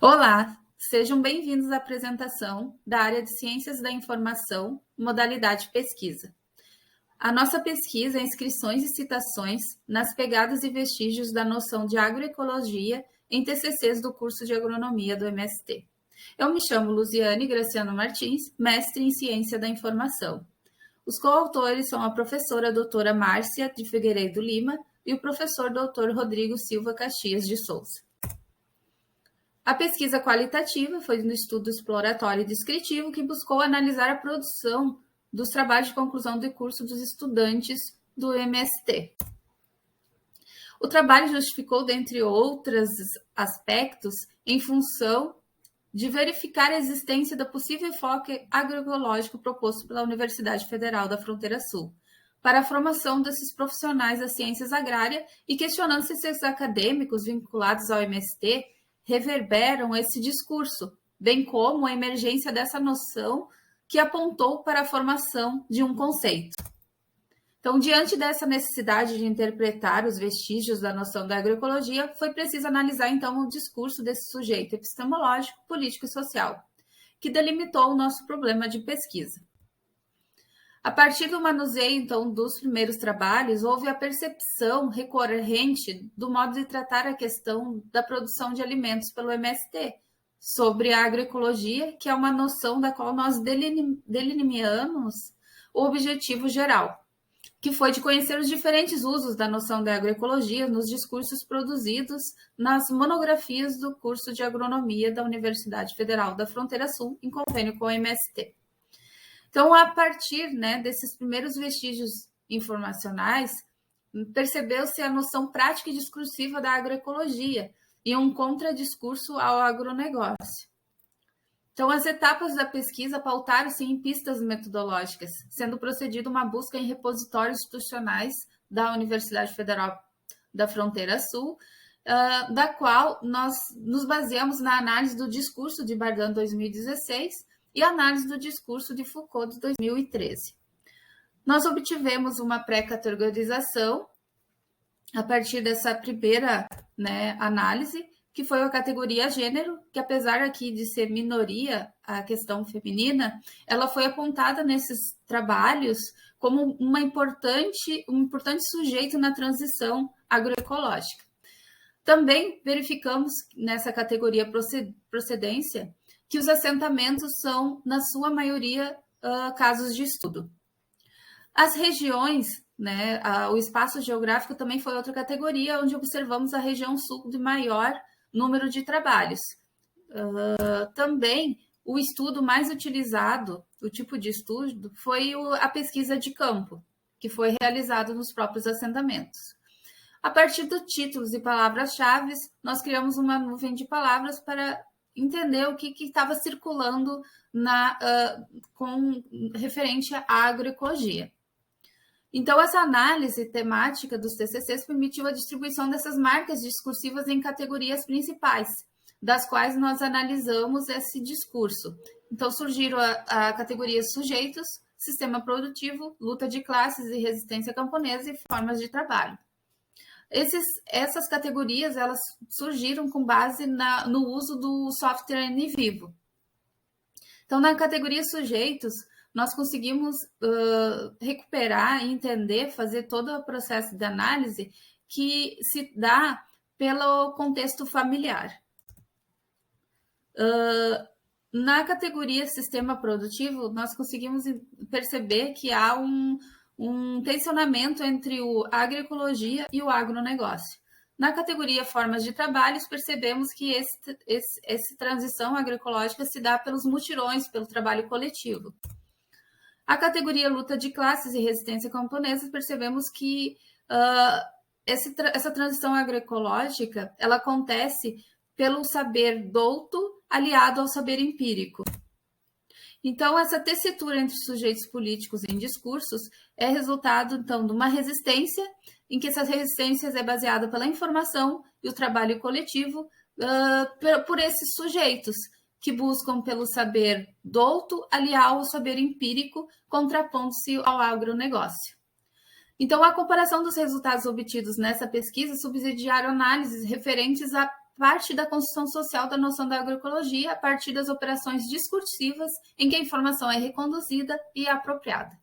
Olá, sejam bem-vindos à apresentação da área de Ciências da Informação, modalidade pesquisa. A nossa pesquisa é inscrições e citações nas pegadas e vestígios da noção de agroecologia em TCCs do curso de agronomia do MST. Eu me chamo Luziane Graciano Martins, mestre em Ciência da Informação. Os coautores são a professora doutora Márcia de Figueiredo Lima e o professor doutor Rodrigo Silva Caxias de Souza. A pesquisa qualitativa foi um estudo exploratório e descritivo que buscou analisar a produção dos trabalhos de conclusão de curso dos estudantes do MST. O trabalho justificou, dentre outros aspectos, em função de verificar a existência do possível enfoque agroecológico proposto pela Universidade Federal da Fronteira Sul para a formação desses profissionais das ciências agrárias e questionando se esses acadêmicos vinculados ao MST reverberam esse discurso, bem como a emergência dessa noção que apontou para a formação de um conceito. Então, diante dessa necessidade de interpretar os vestígios da noção da agroecologia, foi preciso analisar, então, o discurso desse sujeito epistemológico, político e social, que delimitou o nosso problema de pesquisa. A partir do manuseio, então, dos primeiros trabalhos, houve a percepção recorrente do modo de tratar a questão da produção de alimentos pelo MST, sobre a agroecologia, que é uma noção da qual nós delineamos o objetivo geral, que foi de conhecer os diferentes usos da noção da agroecologia nos discursos produzidos nas monografias do curso de agronomia da Universidade Federal da Fronteira Sul, em convênio com o MST. Então, a partir desses primeiros vestígios informacionais, percebeu-se a noção prática e discursiva da agroecologia e um contradiscurso ao agronegócio. Então, as etapas da pesquisa pautaram-se em pistas metodológicas, sendo procedida uma busca em repositórios institucionais da Universidade Federal da Fronteira Sul, da qual nós nos baseamos na análise do discurso de Bardan 2016 e análise do discurso de Foucault de 2013. Nós obtivemos uma pré-categorização a partir dessa primeira análise, que foi a categoria gênero, que apesar aqui de ser minoria a questão feminina, ela foi apontada nesses trabalhos como um importante sujeito na transição agroecológica. Também verificamos nessa categoria procedência que os assentamentos são, na sua maioria, casos de estudo. As regiões, o espaço geográfico também foi outra categoria, onde observamos a região sul de maior número de trabalhos. Também o estudo mais utilizado, o tipo de estudo, foi a pesquisa de campo, que foi realizado nos próprios assentamentos. A partir dos títulos e palavras-chave, nós criamos uma nuvem de palavras para entender o que estava circulando com referente à agroecologia. Então, essa análise temática dos TCCs permitiu a distribuição dessas marcas discursivas em categorias principais, das quais nós analisamos esse discurso. Então, surgiram a categoria sujeitos, sistema produtivo, luta de classes e resistência camponesa e formas de trabalho. Essas categorias elas surgiram com base no uso do software NVivo. Então, na categoria sujeitos, nós conseguimos recuperar e entender, fazer todo o processo de análise que se dá pelo contexto familiar. Na categoria sistema produtivo, nós conseguimos perceber que há um tensionamento entre a agroecologia e o agronegócio. Na categoria formas de trabalhos, percebemos que essa transição agroecológica se dá pelos mutirões, pelo trabalho coletivo. A categoria luta de classes e resistência camponesa, percebemos que essa transição agroecológica ela acontece pelo saber douto aliado ao saber empírico. Então, essa tessitura entre sujeitos políticos em discursos é resultado, então, de uma resistência, em que essa resistência é baseada pela informação e o trabalho coletivo por esses sujeitos, que buscam pelo saber douto aliar ao saber empírico, contrapondo-se ao agronegócio. Então, a comparação dos resultados obtidos nessa pesquisa subsidiaram análises referentes a parte da construção social da noção da agroecologia a partir das operações discursivas em que a informação é reconduzida e apropriada.